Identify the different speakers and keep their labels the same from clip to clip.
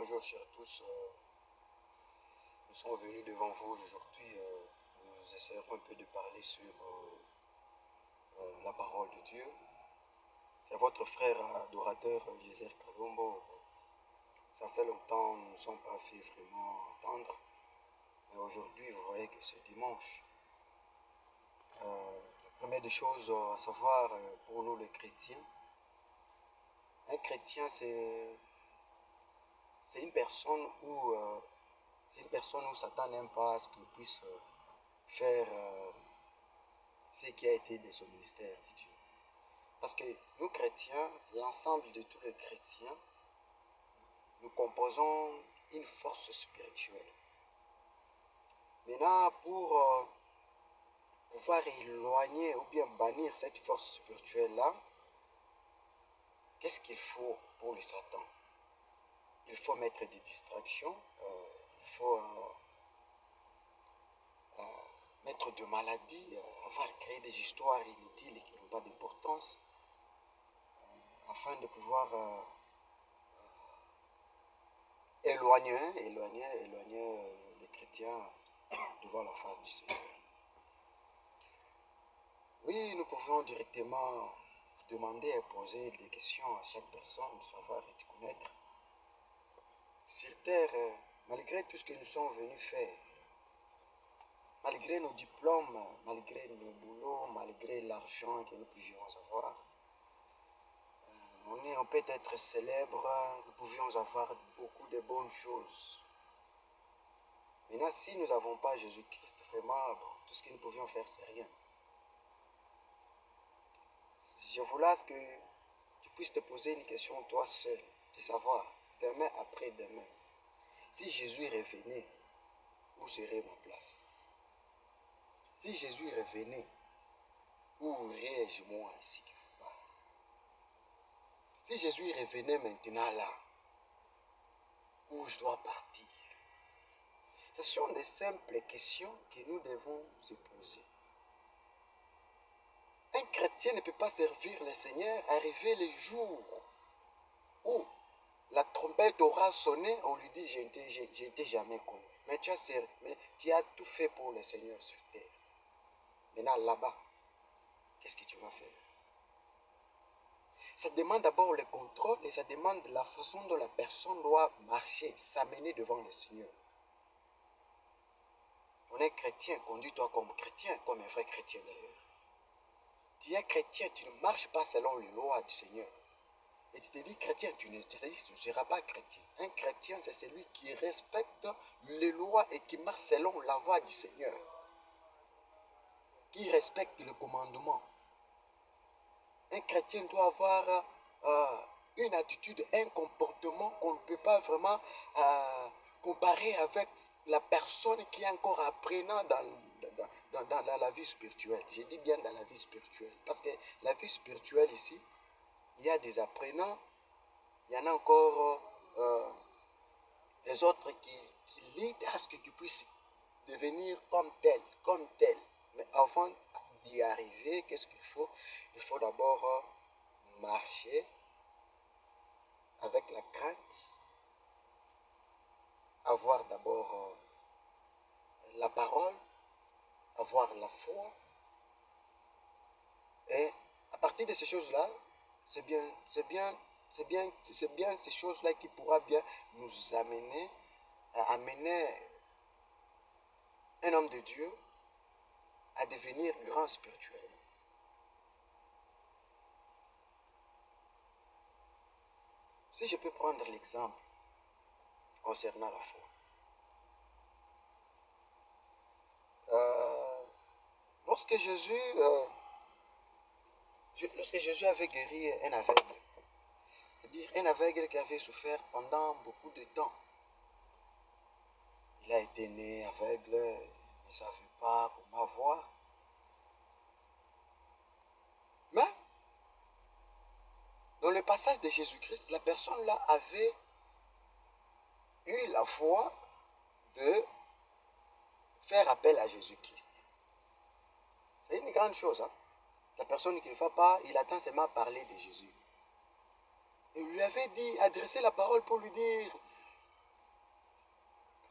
Speaker 1: Bonjour chers tous, nous sommes venus devant vous aujourd'hui. Nous essaierons un peu de parler sur la parole de Dieu. C'est votre frère adorateur Eliezer Kalombo. Ça fait longtemps nous ne nous sommes pas fait vraiment entendre. Mais aujourd'hui, vous voyez que c'est dimanche. La première des choses à savoir pour nous les chrétiens, un chrétien c'est une personne où Satan n'aime pas ce qu'il puisse faire ce qui a été de son ministère de Dieu. Parce que nous chrétiens, l'ensemble de tous les chrétiens, nous composons une force spirituelle. Maintenant, pour pouvoir éloigner ou bien bannir cette force spirituelle-là, qu'est-ce qu'il faut pour le Satan? Il faut mettre des distractions, il faut mettre de maladies, avoir créé des histoires inutiles et qui n'ont pas d'importance, afin de pouvoir éloigner les chrétiens devant la face du Seigneur. Oui, nous pouvons directement vous demander et poser des questions à chaque personne, savoir et te connaître. Sur terre, malgré tout ce que nous sommes venus faire, malgré nos diplômes, malgré nos boulots, malgré l'argent que nous pouvions avoir, on peut être célèbre, nous pouvions avoir beaucoup de bonnes choses. Maintenant, si nous n'avons pas Jésus-Christ, vraiment, tout ce que nous pouvions faire, c'est rien. Je voulais que tu puisses te poser une question toi seul, de savoir, demain après demain, si Jésus revenait, où serait ma place? Si Jésus revenait, où irais-je moi ici quelque part? Si Jésus revenait maintenant là, où je dois partir? Ce sont des simples questions que nous devons nous poser. Un chrétien ne peut pas servir le Seigneur, arriver le jour où la trompette aura sonné, on lui dit, je n'étais jamais connu. Mais tu as tout fait pour le Seigneur sur terre. Maintenant là-bas, qu'est-ce que tu vas faire? Ça demande d'abord le contrôle et ça demande la façon dont la personne doit marcher, s'amener devant le Seigneur. On est chrétien, conduis-toi comme chrétien, comme un vrai chrétien d'ailleurs. Tu es chrétien, tu ne marches pas selon les lois du Seigneur. Et tu te dis chrétien, tu ne seras pas chrétien. Un chrétien, c'est celui qui respecte les lois et qui marche selon la voie du Seigneur. Qui respecte le commandement. Un chrétien doit avoir une attitude, un comportement qu'on ne peut pas vraiment comparer avec la personne qui est encore apprenant dans la vie spirituelle. Je dis bien dans la vie spirituelle. Parce que la vie spirituelle ici, il y a des apprenants, il y en a encore les autres qui limitent à ce que tu puisses devenir comme tel. Mais avant d'y arriver, qu'est-ce qu'il faut? Il faut d'abord marcher avec la crainte, avoir d'abord la parole, avoir la foi. Et à partir de ces choses-là, c'est bien ces choses-là qui pourra bien nous amener un homme de Dieu à devenir grand spirituellement. Si je peux prendre l'exemple concernant la foi. Lorsque Jésus avait guéri un aveugle, c'est-à-dire un aveugle qui avait souffert pendant beaucoup de temps. Il a été né aveugle, il ne savait pas comment voir. Mais, dans le passage de Jésus-Christ, la personne là avait eu la foi de faire appel à Jésus-Christ. C'est une grande chose. La personne qui ne va pas, il attend seulement parler de Jésus. Il lui avait dit, adresser la parole pour lui dire,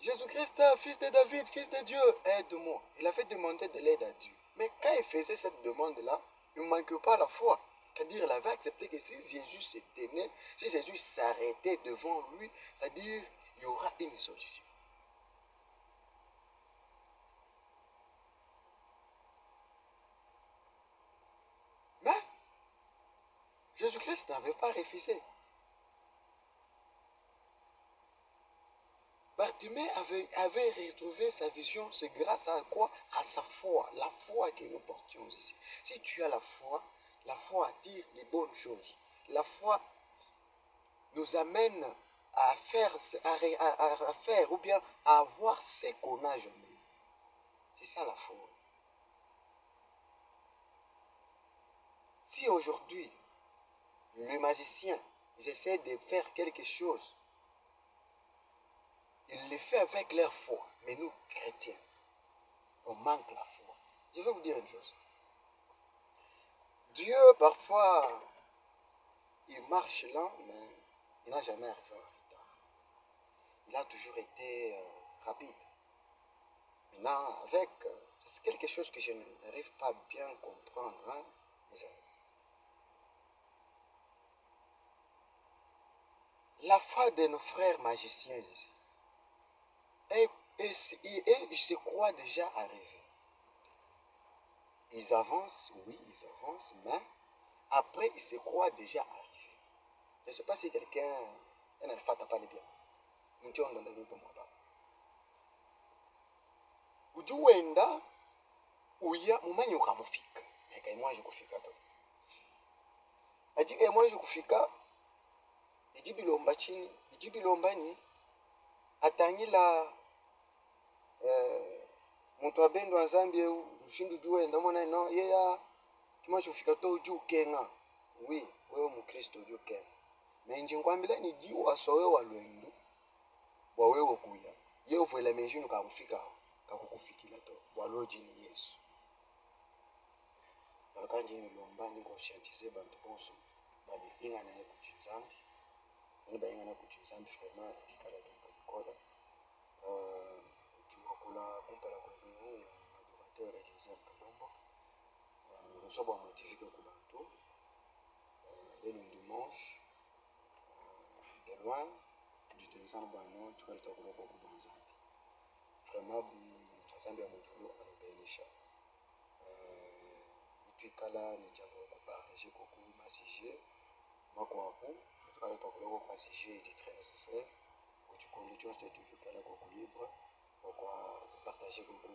Speaker 1: Jésus-Christ, fils de David, fils de Dieu, aide-moi. Il avait demandé de l'aide à Dieu. Mais quand il faisait cette demande-là, il ne manquait pas la foi. C'est-à-dire, il avait accepté que si Jésus se tenait, si Jésus s'arrêtait devant lui, c'est-à-dire, il y aura une solution. Mais Jésus-Christ n'avait pas refusé. Bartimée avait retrouvé sa vision, c'est grâce à quoi? À sa foi, la foi que nous portions ici. Si tu as la foi attire les bonnes choses. La foi nous amène à faire, à faire ou bien à avoir ce qu'on a jamais. C'est ça la foi. Si aujourd'hui, le magicien, essaie de faire quelque chose, il le fait avec leur foi. Mais nous, chrétiens, on manque la foi. Je vais vous dire une chose. Dieu, parfois, il marche lent, mais il n'a jamais arrivé en retard. Il a toujours été rapide. Maintenant, avec, c'est quelque chose que je n'arrive pas bien à comprendre, hein, mes amis. La foi de nos frères magiciens ici, et c'est quoi déjà arrivé? Ils avancent, oui, ils avancent, mais après, ils se croient déjà arrivé. Je ne sais pas si quelqu'un, un alpha t'a parlé bien. Mtu on donne pas moi. Ujuenda, uya, mumanyi ukamufika. Eka imwaje kufika to. Aji imwaje kufika, ijibilomba chini, ijibilombani, atangila muntu abendo wa Zambia ushindu juenda mona no yeya kimwaje kufika to uju kenga. Oui, wewe mkristo uju kenga. Menji nkwambila ni ji wasowe walwendu wawewe kuya. Ye uvwela menjinu kamufika kakukufikila to. Waloji ni Yesu. Balkanji ni lomba ni conscientiser bantu bonso. Bali inga na ye kuchinzambi. Ba inga na kuchinzambi vraiment ikala kola. Tukakula kumpala kwenu na dovateur Elisa Kalombo. Nous sommes motivés que bantu. Dès le dimanche, de loin, du Tanzanie bano tukaleta kuloko kwa Zambia. Vraiment Zambia mutulu anabainisha. Tukala ni jambo la partager koku masije. Mako hapo tukaleta kuloko kwa masije est très nécessaire. Pour tu conditions de tukala koku libre. Pour partager koku